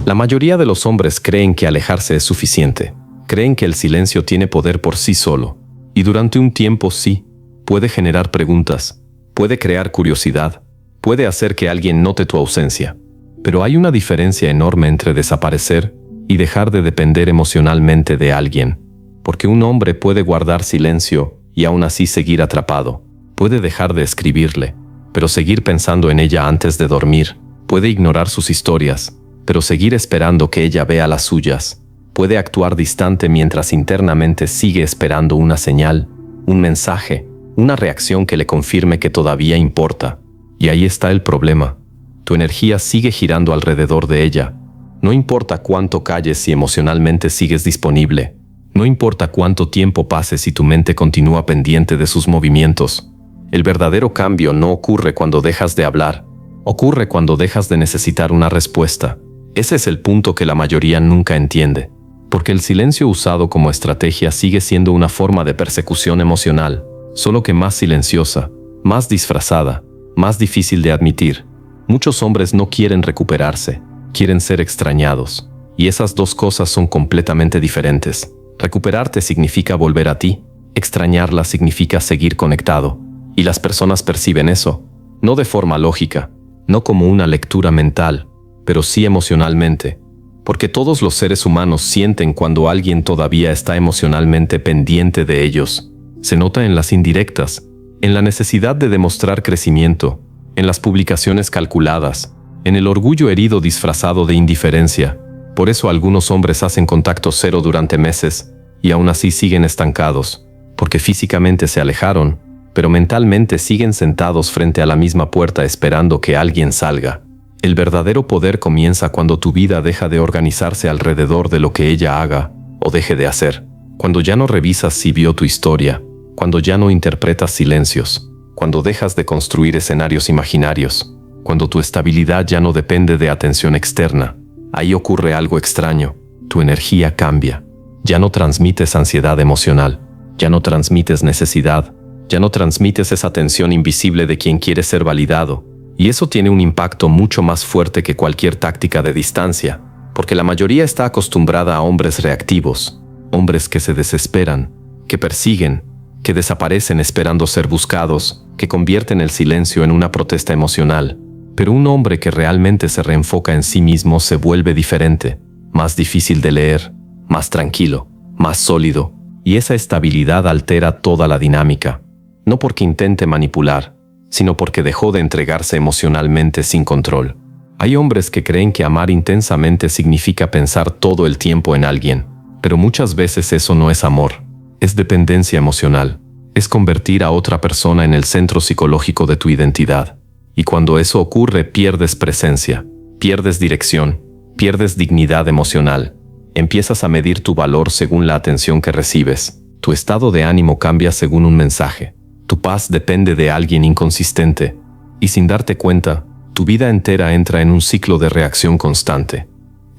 La mayoría de los hombres creen que alejarse es suficiente. Creen que el silencio tiene poder por sí solo. Y durante un tiempo sí, puede generar preguntas, puede crear curiosidad, puede hacer que alguien note tu ausencia. Pero hay una diferencia enorme entre desaparecer y dejar de depender emocionalmente de alguien. Porque un hombre puede guardar silencio y aún así seguir atrapado. Puede dejar de escribirle, pero seguir pensando en ella antes de dormir. Puede ignorar sus historias, pero seguir esperando que ella vea las suyas. Puede actuar distante mientras internamente sigue esperando una señal, un mensaje, una reacción que le confirme que todavía importa. Y ahí está el problema. Tu energía sigue girando alrededor de ella. No importa cuánto calles si emocionalmente sigues disponible. No importa cuánto tiempo pase si tu mente continúa pendiente de sus movimientos. El verdadero cambio no ocurre cuando dejas de hablar. Ocurre cuando dejas de necesitar una respuesta. Ese es el punto que la mayoría nunca entiende. Porque el silencio usado como estrategia sigue siendo una forma de persecución emocional, solo que más silenciosa, más disfrazada, más difícil de admitir. Muchos hombres no quieren recuperarse, quieren ser extrañados. Y esas dos cosas son completamente diferentes. Recuperarte significa volver a ti, extrañarla significa seguir conectado. Y las personas perciben eso, no de forma lógica, no como una lectura mental, pero sí emocionalmente. Porque todos los seres humanos sienten cuando alguien todavía está emocionalmente pendiente de ellos. Se nota en las indirectas, en la necesidad de demostrar crecimiento, en las publicaciones calculadas, en el orgullo herido disfrazado de indiferencia. Por eso algunos hombres hacen contacto cero durante meses y aún así siguen estancados, porque físicamente se alejaron, pero mentalmente siguen sentados frente a la misma puerta esperando que alguien salga. El verdadero poder comienza cuando tu vida deja de organizarse alrededor de lo que ella haga o deje de hacer. Cuando ya no revisas si vio tu historia, cuando ya no interpretas silencios, cuando dejas de construir escenarios imaginarios, cuando tu estabilidad ya no depende de atención externa. Ahí ocurre algo extraño. Tu energía cambia. Ya no transmites ansiedad emocional, ya no transmites necesidad, ya no transmites esa tensión invisible de quien quiere ser validado. Y eso tiene un impacto mucho más fuerte que cualquier táctica de distancia, porque la mayoría está acostumbrada a hombres reactivos, hombres que se desesperan, que persiguen, que desaparecen esperando ser buscados, que convierten el silencio en una protesta emocional. Pero un hombre que realmente se reenfoca en sí mismo se vuelve diferente, más difícil de leer, más tranquilo, más sólido, y esa estabilidad altera toda la dinámica, no porque intente manipular, sino porque dejó de entregarse emocionalmente sin control. Hay hombres que creen que amar intensamente significa pensar todo el tiempo en alguien, pero muchas veces eso no es amor, es dependencia emocional, es convertir a otra persona en el centro psicológico de tu identidad. Y cuando eso ocurre, pierdes presencia, pierdes dirección, pierdes dignidad emocional, empiezas a medir tu valor según la atención que recibes, tu estado de ánimo cambia según un mensaje. Tu paz depende de alguien inconsistente, y sin darte cuenta, tu vida entera entra en un ciclo de reacción constante.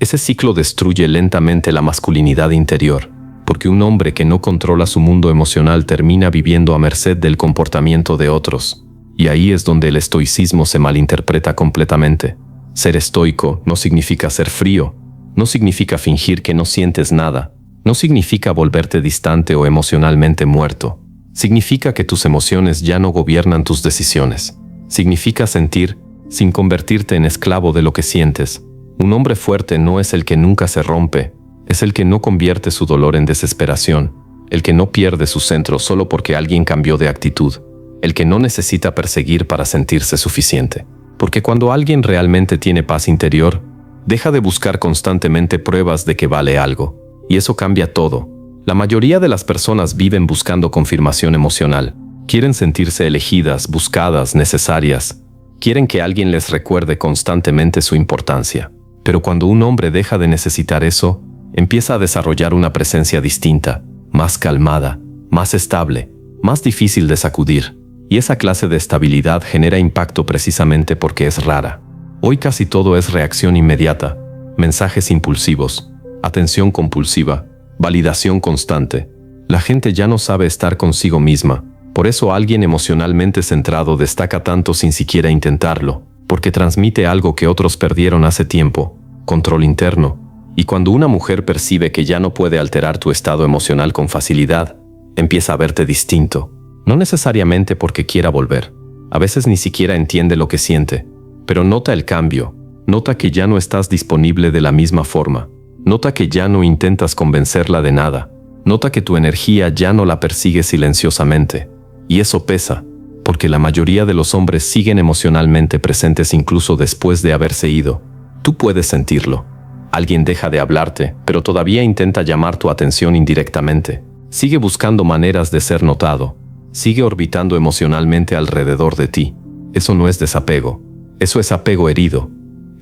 Ese ciclo destruye lentamente la masculinidad interior, porque un hombre que no controla su mundo emocional termina viviendo a merced del comportamiento de otros. Y ahí es donde el estoicismo se malinterpreta completamente. Ser estoico no significa ser frío, no significa fingir que no sientes nada, no significa volverte distante o emocionalmente muerto. Significa que tus emociones ya no gobiernan tus decisiones. Significa sentir sin convertirte en esclavo de lo que sientes. Un hombre fuerte no es el que nunca se rompe, es el que no convierte su dolor en desesperación, el que no pierde su centro solo porque alguien cambió de actitud, el que no necesita perseguir para sentirse suficiente. Porque cuando alguien realmente tiene paz interior, deja de buscar constantemente pruebas de que vale algo, y eso cambia todo. La mayoría de las personas viven buscando confirmación emocional. Quieren sentirse elegidas, buscadas, necesarias. Quieren que alguien les recuerde constantemente su importancia. Pero cuando un hombre deja de necesitar eso, empieza a desarrollar una presencia distinta, más calmada, más estable, más difícil de sacudir. Y esa clase de estabilidad genera impacto precisamente porque es rara. Hoy casi todo es reacción inmediata, mensajes impulsivos, atención compulsiva, validación constante. La gente ya no sabe estar consigo misma. Por eso alguien emocionalmente centrado destaca tanto sin siquiera intentarlo, porque transmite algo que otros perdieron hace tiempo, control interno. Y cuando una mujer percibe que ya no puede alterar tu estado emocional con facilidad, empieza a verte distinto. No necesariamente porque quiera volver. A veces ni siquiera entiende lo que siente. Pero nota el cambio. Nota que ya no estás disponible de la misma forma. Nota que ya no intentas convencerla de nada. Nota que tu energía ya no la persigue silenciosamente. Y eso pesa, porque la mayoría de los hombres siguen emocionalmente presentes incluso después de haberse ido. Tú puedes sentirlo. Alguien deja de hablarte, pero todavía intenta llamar tu atención indirectamente. Sigue buscando maneras de ser notado. Sigue orbitando emocionalmente alrededor de ti. Eso no es desapego. Eso es apego herido.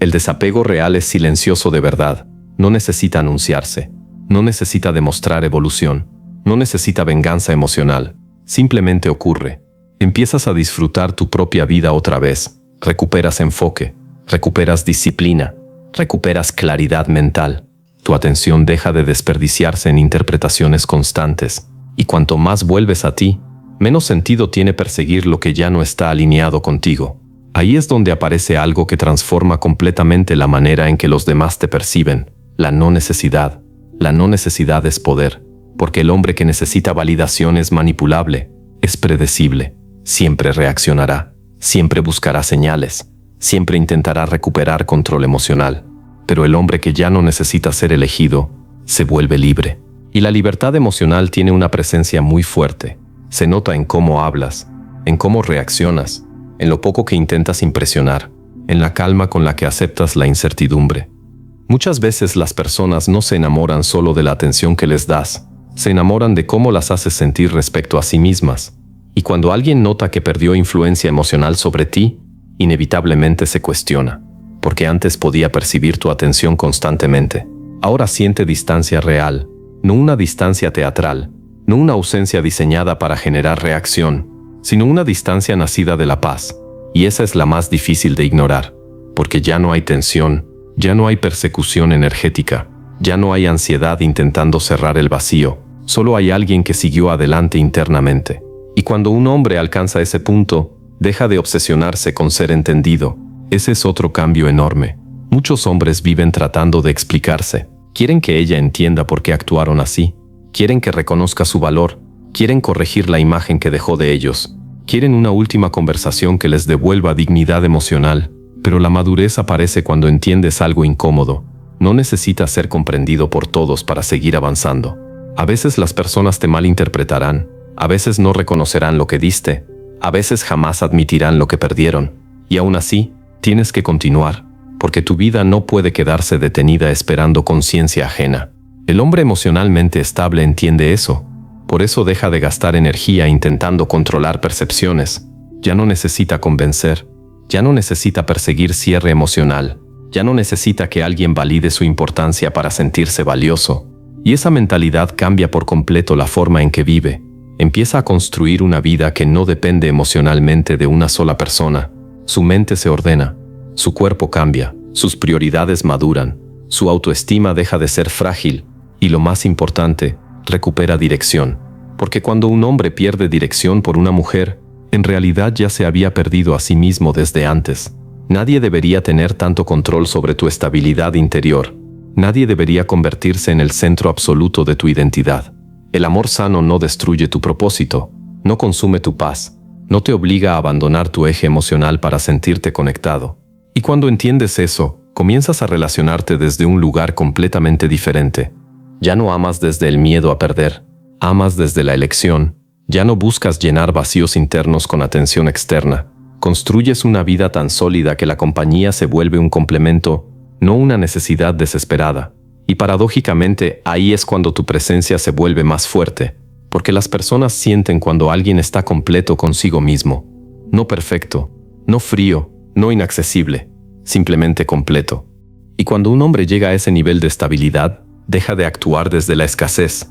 El desapego real es silencioso de verdad. No necesita anunciarse. No necesita demostrar evolución. No necesita venganza emocional. Simplemente ocurre. Empiezas a disfrutar tu propia vida otra vez. Recuperas enfoque. Recuperas disciplina. Recuperas claridad mental. Tu atención deja de desperdiciarse en interpretaciones constantes. Y cuanto más vuelves a ti, menos sentido tiene perseguir lo que ya no está alineado contigo. Ahí es donde aparece algo que transforma completamente la manera en que los demás te perciben. La no necesidad. La no necesidad es poder, porque el hombre que necesita validación es manipulable, es predecible, siempre reaccionará, siempre buscará señales, siempre intentará recuperar control emocional. Pero el hombre que ya no necesita ser elegido, se vuelve libre. Y la libertad emocional tiene una presencia muy fuerte. Se nota en cómo hablas, en cómo reaccionas, en lo poco que intentas impresionar, en la calma con la que aceptas la incertidumbre. Muchas veces las personas no se enamoran solo de la atención que les das, se enamoran de cómo las haces sentir respecto a sí mismas. Y cuando alguien nota que perdió influencia emocional sobre ti, inevitablemente se cuestiona, porque antes podía percibir tu atención constantemente. Ahora siente distancia real, no una distancia teatral, no una ausencia diseñada para generar reacción, sino una distancia nacida de la paz. Y esa es la más difícil de ignorar, porque ya no hay tensión, ya no hay persecución energética, ya no hay ansiedad intentando cerrar el vacío, solo hay alguien que siguió adelante internamente. Y cuando un hombre alcanza ese punto, deja de obsesionarse con ser entendido. Ese es otro cambio enorme. Muchos hombres viven tratando de explicarse. Quieren que ella entienda por qué actuaron así. Quieren que reconozca su valor. Quieren corregir la imagen que dejó de ellos. Quieren una última conversación que les devuelva dignidad emocional. Pero la madurez aparece cuando entiendes algo incómodo. No necesitas ser comprendido por todos para seguir avanzando. A veces las personas te malinterpretarán. A veces no reconocerán lo que diste. A veces jamás admitirán lo que perdieron. Y aún así, tienes que continuar, porque tu vida no puede quedarse detenida esperando conciencia ajena. El hombre emocionalmente estable entiende eso. Por eso deja de gastar energía intentando controlar percepciones. Ya no necesita convencer. Ya no necesita perseguir cierre emocional. Ya no necesita que alguien valide su importancia para sentirse valioso. Y esa mentalidad cambia por completo la forma en que vive. Empieza a construir una vida que no depende emocionalmente de una sola persona. Su mente se ordena, su cuerpo cambia, sus prioridades maduran, su autoestima deja de ser frágil y, lo más importante, recupera dirección. Porque cuando un hombre pierde dirección por una mujer, en realidad ya se había perdido a sí mismo desde antes. Nadie debería tener tanto control sobre tu estabilidad interior. Nadie debería convertirse en el centro absoluto de tu identidad. El amor sano no destruye tu propósito, no consume tu paz, no te obliga a abandonar tu eje emocional para sentirte conectado. Y cuando entiendes eso, comienzas a relacionarte desde un lugar completamente diferente. Ya no amas desde el miedo a perder, amas desde la elección. Ya no buscas llenar vacíos internos con atención externa. Construyes una vida tan sólida que la compañía se vuelve un complemento, no una necesidad desesperada. Y paradójicamente, ahí es cuando tu presencia se vuelve más fuerte, porque las personas sienten cuando alguien está completo consigo mismo. No perfecto, no frío, no inaccesible, simplemente completo. Y cuando un hombre llega a ese nivel de estabilidad, deja de actuar desde la escasez.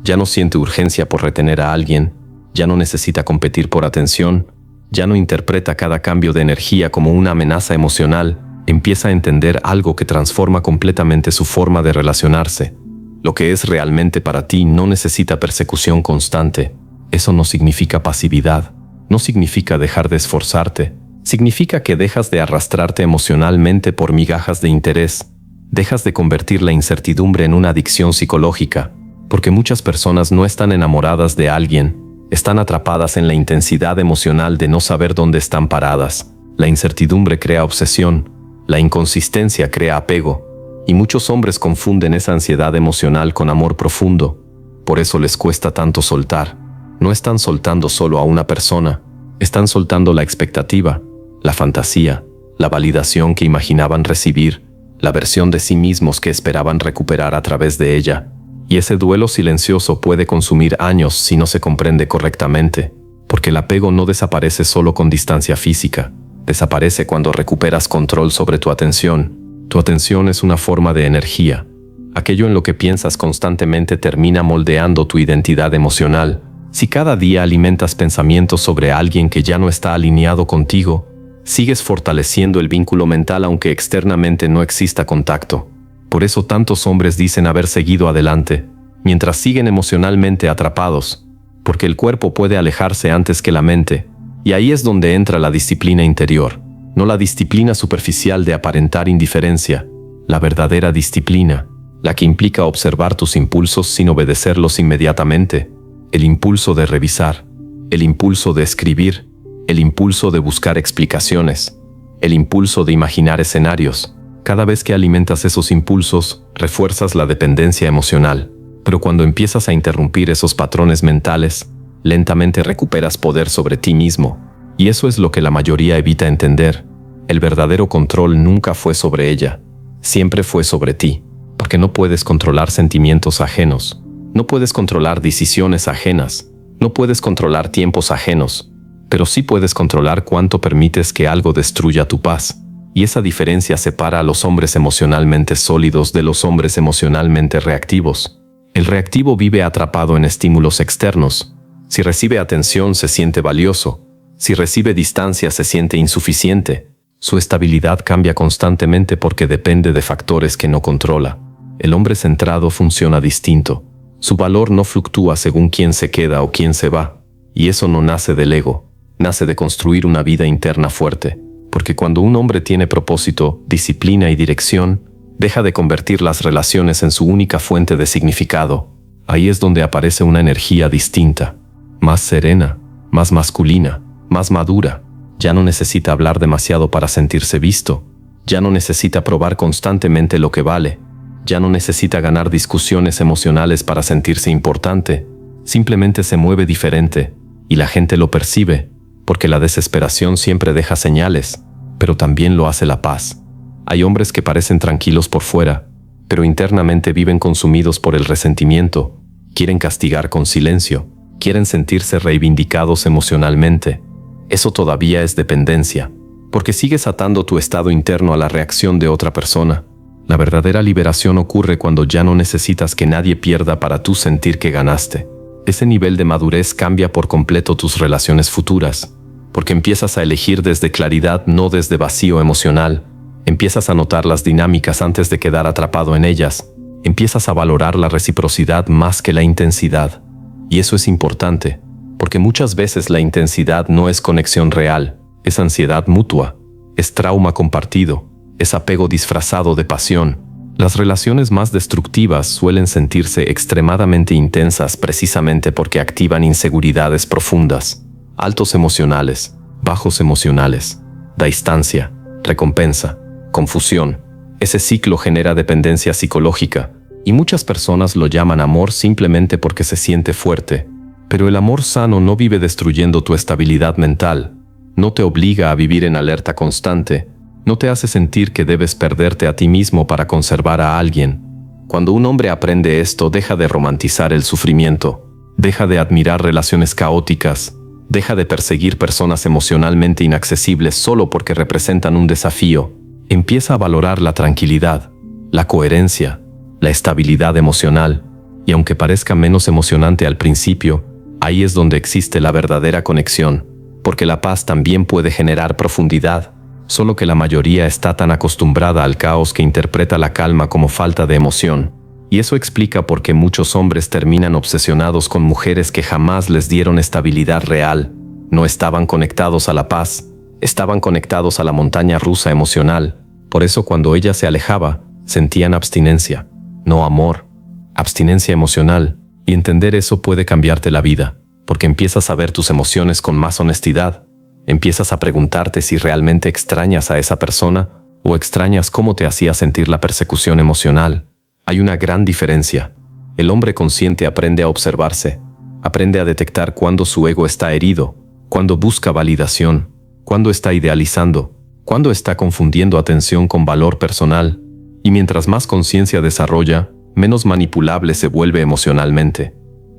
Ya no siente urgencia por retener a alguien, ya no necesita competir por atención, ya no interpreta cada cambio de energía como una amenaza emocional, empieza a entender algo que transforma completamente su forma de relacionarse. Lo que es realmente para ti no necesita persecución constante. Eso no significa pasividad, no significa dejar de esforzarte, significa que dejas de arrastrarte emocionalmente por migajas de interés. Dejas de convertir la incertidumbre en una adicción psicológica, porque muchas personas no están enamoradas de alguien, están atrapadas en la intensidad emocional de no saber dónde están paradas. La incertidumbre crea obsesión, la inconsistencia crea apego, y muchos hombres confunden esa ansiedad emocional con amor profundo. Por eso les cuesta tanto soltar. No están soltando solo a una persona, están soltando la expectativa, la fantasía, la validación que imaginaban recibir, la versión de sí mismos que esperaban recuperar a través de ella. Y ese duelo silencioso puede consumir años si no se comprende correctamente, porque el apego no desaparece solo con distancia física, desaparece cuando recuperas control sobre tu atención. Tu atención es una forma de energía. Aquello en lo que piensas constantemente termina moldeando tu identidad emocional. Si cada día alimentas pensamientos sobre alguien que ya no está alineado contigo, sigues fortaleciendo el vínculo mental aunque externamente no exista contacto. Por eso tantos hombres dicen haber seguido adelante, mientras siguen emocionalmente atrapados, porque el cuerpo puede alejarse antes que la mente, y ahí es donde entra la disciplina interior, no la disciplina superficial de aparentar indiferencia, la verdadera disciplina, la que implica observar tus impulsos sin obedecerlos inmediatamente, el impulso de revisar, el impulso de escribir, el impulso de buscar explicaciones, el impulso de imaginar escenarios. Cada vez que alimentas esos impulsos, refuerzas la dependencia emocional. Pero cuando empiezas a interrumpir esos patrones mentales, lentamente recuperas poder sobre ti mismo. Y eso es lo que la mayoría evita entender. El verdadero control nunca fue sobre ella, siempre fue sobre ti. Porque no puedes controlar sentimientos ajenos, no puedes controlar decisiones ajenas, no puedes controlar tiempos ajenos, pero sí puedes controlar cuánto permites que algo destruya tu paz. Y esa diferencia separa a los hombres emocionalmente sólidos de los hombres emocionalmente reactivos. El reactivo vive atrapado en estímulos externos. Si recibe atención, se siente valioso. Si recibe distancia, se siente insuficiente. Su estabilidad cambia constantemente porque depende de factores que no controla. El hombre centrado funciona distinto. Su valor no fluctúa según quién se queda o quién se va. Y eso no nace del ego. Nace de construir una vida interna fuerte, porque cuando un hombre tiene propósito, disciplina y dirección, deja de convertir las relaciones en su única fuente de significado. Ahí es donde aparece una energía distinta, más serena, más masculina, más madura. Ya no necesita hablar demasiado para sentirse visto, ya no necesita probar constantemente lo que vale, ya no necesita ganar discusiones emocionales para sentirse importante, simplemente se mueve diferente, y la gente lo percibe. Porque la desesperación siempre deja señales, pero también lo hace la paz. Hay hombres que parecen tranquilos por fuera, pero internamente viven consumidos por el resentimiento, quieren castigar con silencio, quieren sentirse reivindicados emocionalmente. Eso todavía es dependencia, porque sigues atando tu estado interno a la reacción de otra persona. La verdadera liberación ocurre cuando ya no necesitas que nadie pierda para tú sentir que ganaste. Ese nivel de madurez cambia por completo tus relaciones futuras, porque empiezas a elegir desde claridad, no desde vacío emocional. Empiezas a notar las dinámicas antes de quedar atrapado en ellas. Empiezas a valorar la reciprocidad más que la intensidad. Y eso es importante, porque muchas veces la intensidad no es conexión real, es ansiedad mutua, es trauma compartido, es apego disfrazado de pasión. Las relaciones más destructivas suelen sentirse extremadamente intensas precisamente porque activan inseguridades profundas. Altos emocionales, bajos emocionales, distancia, recompensa, confusión. Ese ciclo genera dependencia psicológica, y muchas personas lo llaman amor simplemente porque se siente fuerte. Pero el amor sano no vive destruyendo tu estabilidad mental, no te obliga a vivir en alerta constante, no te hace sentir que debes perderte a ti mismo para conservar a alguien. Cuando un hombre aprende esto, deja de romantizar el sufrimiento, deja de admirar relaciones caóticas, deja de perseguir personas emocionalmente inaccesibles solo porque representan un desafío. Empieza a valorar la tranquilidad, la coherencia, la estabilidad emocional. Y aunque parezca menos emocionante al principio, ahí es donde existe la verdadera conexión, porque la paz también puede generar profundidad, solo que la mayoría está tan acostumbrada al caos que interpreta la calma como falta de emoción. Y eso explica por qué muchos hombres terminan obsesionados con mujeres que jamás les dieron estabilidad real. No estaban conectados a la paz, estaban conectados a la montaña rusa emocional. Por eso cuando ella se alejaba, sentían abstinencia, no amor, abstinencia emocional, y entender eso puede cambiarte la vida, porque empiezas a ver tus emociones con más honestidad, empiezas a preguntarte si realmente extrañas a esa persona o extrañas cómo te hacía sentir la persecución emocional. Hay una gran diferencia. El hombre consciente aprende a observarse, aprende a detectar cuando su ego está herido, cuando busca validación, cuando está idealizando, cuando está confundiendo atención con valor personal, y mientras más conciencia desarrolla, menos manipulable se vuelve emocionalmente.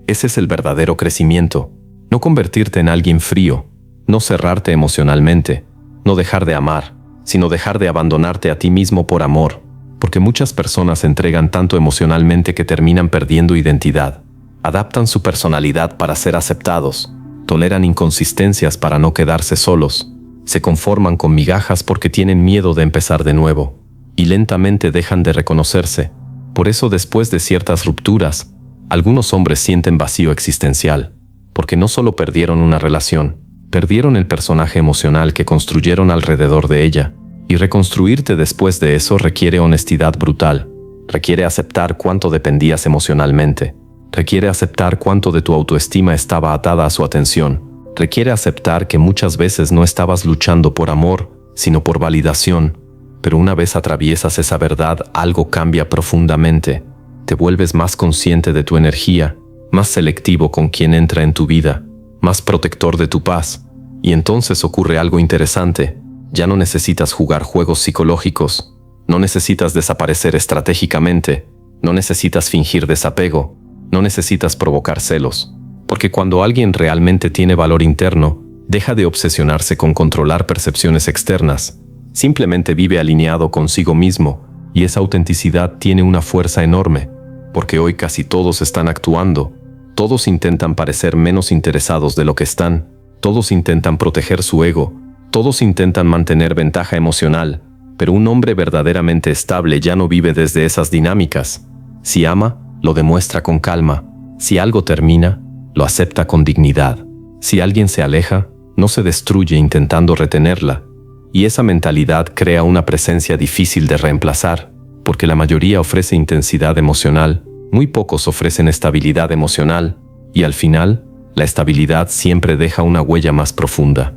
Ese es el verdadero crecimiento. No convertirte en alguien frío, no cerrarte emocionalmente, no dejar de amar, sino dejar de abandonarte a ti mismo por amor, porque muchas personas se entregan tanto emocionalmente que terminan perdiendo identidad. Adaptan su personalidad para ser aceptados, toleran inconsistencias para no quedarse solos, se conforman con migajas porque tienen miedo de empezar de nuevo, y lentamente dejan de reconocerse. Por eso después de ciertas rupturas, algunos hombres sienten vacío existencial, porque no solo perdieron una relación, perdieron el personaje emocional que construyeron alrededor de ella, y reconstruirte después de eso requiere honestidad brutal, requiere aceptar cuánto dependías emocionalmente, requiere aceptar cuánto de tu autoestima estaba atada a su atención, requiere aceptar que muchas veces no estabas luchando por amor, sino por validación, pero una vez atraviesas esa verdad, algo cambia profundamente, te vuelves más consciente de tu energía, más selectivo con quien entra en tu vida, más protector de tu paz, y entonces ocurre algo interesante. Ya no necesitas jugar juegos psicológicos, no necesitas desaparecer estratégicamente, no necesitas fingir desapego, no necesitas provocar celos, porque cuando alguien realmente tiene valor interno, deja de obsesionarse con controlar percepciones externas, simplemente vive alineado consigo mismo, y esa autenticidad tiene una fuerza enorme, porque hoy casi todos están actuando, todos intentan parecer menos interesados de lo que están, todos intentan proteger su ego, todos intentan mantener ventaja emocional, pero un hombre verdaderamente estable ya no vive desde esas dinámicas. Si ama, lo demuestra con calma. Si algo termina, lo acepta con dignidad. Si alguien se aleja, no se destruye intentando retenerla. Y esa mentalidad crea una presencia difícil de reemplazar, porque la mayoría ofrece intensidad emocional, muy pocos ofrecen estabilidad emocional, y al final, la estabilidad siempre deja una huella más profunda.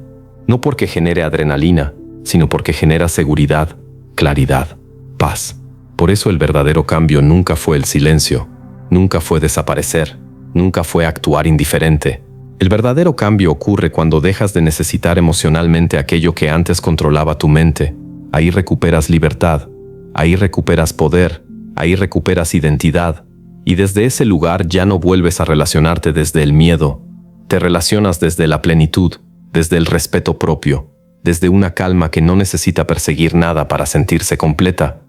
No porque genere adrenalina, sino porque genera seguridad, claridad, paz. Por eso el verdadero cambio nunca fue el silencio, nunca fue desaparecer, nunca fue actuar indiferente. El verdadero cambio ocurre cuando dejas de necesitar emocionalmente aquello que antes controlaba tu mente. Ahí recuperas libertad, ahí recuperas poder, ahí recuperas identidad, y desde ese lugar ya no vuelves a relacionarte desde el miedo. Te relacionas desde la plenitud, desde el respeto propio, desde una calma que no necesita perseguir nada para sentirse completa,